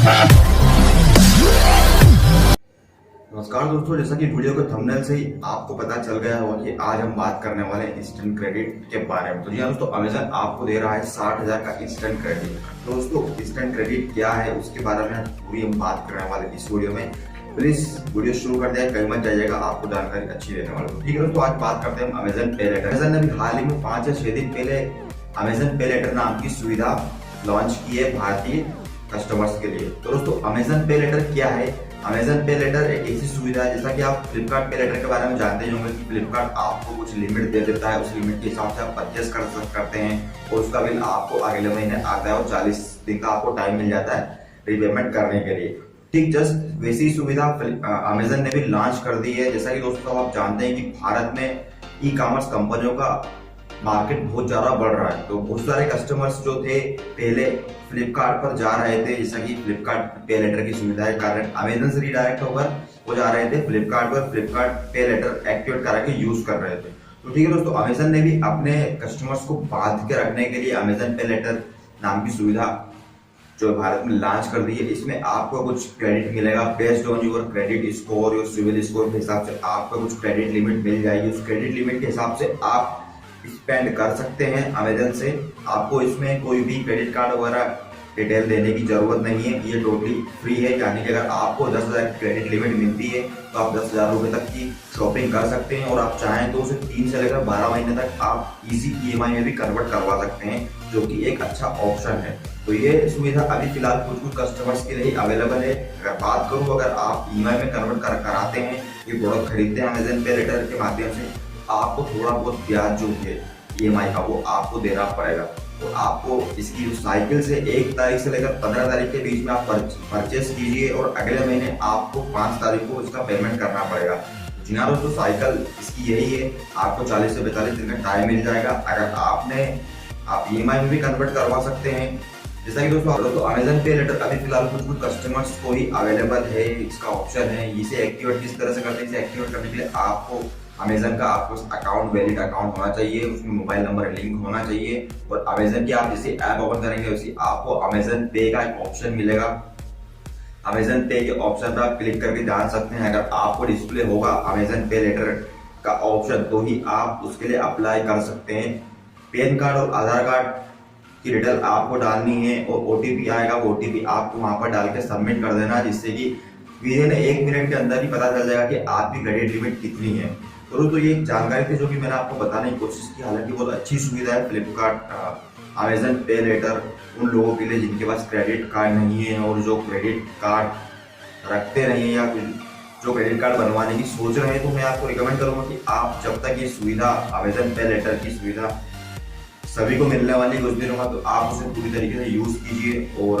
नमस्कार दोस्तों, जैसा कि वीडियो के थंबनेल से ही आपको पता चल गया होगा कि आज हम बात करने वाले हैं इंस्टेंट क्रेडिट के बारे में। तो जी हाँ दोस्तों, अमेजन आपको दे रहा है 60,000 का इंस्टेंट क्रेडिट। दोस्तों इंस्टेंट क्रेडिट क्या है उसके बारे में पूरी हम बात करने वाले इस वीडियो में। प्लीज वीडियो शुरू कर दिया, कहीं मत जाइएगा, आपको जानकारी अच्छी देने वाली है। ठीक है दोस्तों, आज बात करते हैं अमेजन पे लेटर। अमेजन ने भी हाल ही में 5 या 6 दिन पहले अमेजन पे लेटर नाम की सुविधा लॉन्च की है भारतीय कस्टमर्स के लिए। तो दोस्तों अमेजन पे लेटर क्या है? अमेजन पे लेटर एक ऐसी सुविधा है, जैसा कि आप फ्लिपकार्ट पे लेटर के बारे में जानते ही होंगे कि फ्लिपकार्ट आपको कुछ लिमिट दे देता है, उस लिमिट के हिसाब से आप परचेस करते हैं और उसका बिल आपको अगले महीने आता है और 40 दिन का आपको टाइम मिल जाता है रीपेमेंट करने के लिए। ठीक जस्ट वैसी सुविधा अमेजन ने भी लॉन्च कर दी है। जैसा कि दोस्तों आप जानते हैं कि भारत में ई कॉमर्स कंपनियों का मार्केट बहुत ज्यादा बढ़ रहा है, तो बहुत सारे कस्टमर्स जो थे पहले फ्लिपकार्ट पर जा रहे थे, जैसा कि फ्लिपकार्ट पे लेटर की सुविधा के कारण अमेजन से रिडायरेक्ट होकर वो जा रहे थे फ्लिपकार्ट पर, फ्लिपकार्ट पे लेटर एक्टिवेट करा के यूज कर रहे थे। तो ठीक है दोस्तों, अमेजन ने भी अपने कस्टमर्स को बांध के रखने के लिए अमेजन पे लेटर नाम की सुविधा जो भारत में लॉन्च कर दी है। इसमें आपको कुछ क्रेडिट मिलेगा based on your credit score, your CIBIL score के हिसाब से आपको कुछ क्रेडिट लिमिट मिल जाएगी। उस क्रेडिट लिमिट के हिसाब से आप स्पेंड कर सकते हैं अमेजन से। आपको इसमें कोई भी क्रेडिट कार्ड वगैरह डिटेल देने की जरूरत नहीं है, ये टोटली फ्री है। यानी कि अगर आपको 10,000 की क्रेडिट लिमिट मिलती है तो आप 10,000 रुपए तक की शॉपिंग कर सकते हैं और आप चाहें तो उसे 3 से लेकर 12 महीने तक आप इजी ईएमआई में भी कन्वर्ट करवा सकते हैं, जो कि एक अच्छा ऑप्शन है। तो ये सुविधा अभी फिलहाल कुछ कस्टमर्स के लिए अवेलेबल है। अगर बात करूँ, अगर आप ईएमआई में कन्वर्ट कराते हैं, ये प्रोडक्ट खरीदते हैं अमेजन पे लेटर के माध्यम से, आपको थोड़ा बहुत ब्याज जो है ईएमआई का वो आपको देना पड़ेगा। तो आपको इसकी साइकिल से 1 तारीख से लेकर 15 तारीख के बीच में आप परचेस कीजिए और अगले महीने आपको 5 तारीख को इसका पेमेंट करना पड़ेगा। जी हाँ दोस्तों, साइकिल इसकी यही है, आपको 40 से 42 दिन का टाइम मिल जाएगा। अगर आप ईएमआई में भी कन्वर्ट करवा सकते हैं। जैसा कि दोस्तों अमेजन पे लेटर अभी फिलहाल कुछ कस्टमर्स को ही अवेलेबल है, इसका ऑप्शन है। इसे एक्टिवेट किस तरह से करते हैं? इसे एक्टिवेट करने के लिए आपको अमेजन का आपको अकाउंट, वैलिड अकाउंट होना चाहिए, उसमें मोबाइल नंबर लिंक होना चाहिए और अमेजन की आप जैसे ऐप ओपन करेंगे उसी आपको अमेजन पे का एक ऑप्शन मिलेगा। अमेजन पे के ऑप्शन पर आप क्लिक करके जान सकते हैं। अगर आपको डिस्प्ले होगा अमेजन पे लेटर का ऑप्शन तो ही आप उसके लिए अप्लाई कर सकते हैं। पैन कार्ड और आधार कार्ड की डिटेल आपको डालनी है और ओटीपी आएगा, वो ओटीपी आपको वहां पर डाल के सबमिट कर देना, जिससे कि विदिन 1 मिनट के अंदर ही पता चल जाएगा कि आपकी क्रेडिट लिमिट कितनी है। तो ये एक जानकारी थी जो कि मैंने आपको बताने की कोशिश की। हालांकि बहुत अच्छी सुविधा है फ्लिपकार्ट अमेजन पे लेटर उन लोगों के लिए जिनके पास क्रेडिट कार्ड नहीं है और जो क्रेडिट कार्ड रखते नहीं है या जो क्रेडिट कार्ड बनवाने की सोच रहे हैं। तो मैं आपको रिकमेंड करूंगा कि आप जब तक ये सुविधा अमेजन पे लेटर की सुविधा सभी को मिलने वाली कुछ दिनों में, तो आप उसे पूरी तरीके से यूज कीजिए। और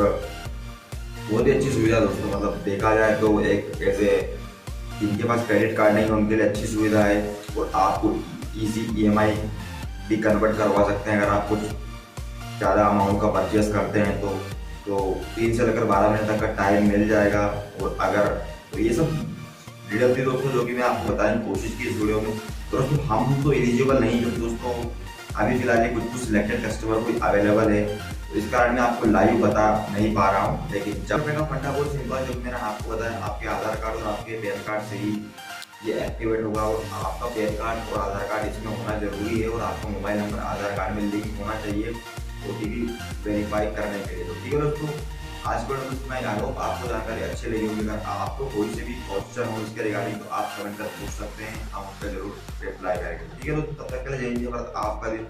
बहुत ही अच्छी सुविधा दोस्तों, मतलब देखा जाए तो एक ऐसे जिनके पास क्रेडिट कार्ड नहीं है उनके लिए अच्छी सुविधा है और आपको इजी ईएमआई भी कन्वर्ट करवा सकते हैं। अगर आप कुछ ज़्यादा अमाउंट का परचेस करते हैं तो 3 से लेकर 12 महीने तक का टाइम मिल जाएगा। और अगर तो ये सब डिटेल थी दोस्तों जो कि मैं आपको बताने की कोशिश की इस वीडियो में। तो दोस्तों हम तो एलिजिबल नहीं, क्योंकि दोस्तों अभी फिलहाल कुछ सिलेक्टेड कस्टमर को अवेलेबल है, तो इस कारण मैं आपको लाइव बता नहीं पा रहा हूँ। लेकिन जब मेरा फंडा बहुत सिंपल, जो मैंने आपको बताया, आपके आधार कार्ड और आपके पैन कार्ड से ही ये एक्टिवेट होगा और आपका पैन कार्ड और आधार कार्ड इसमें होना जरूरी है और आपका मोबाइल नंबर आधार कार्ड में लिंक होना चाहिए ओटीपी वेरीफाई करने के लिए। तो ठीक है दोस्तों, आज के वीडियो में आई होप आपको जानकारी अच्छी लगी होगी। अगर आपको कोई से भी क्वेश्चन हो इसके रिगार्डिंग तो आप कमेंट कर पूछ सकते हैं, हम उसका जरूर रिप्लाई करेंगे। ठीक है दोस्तों, तब तक के लिए जय हिंद, आपका दिन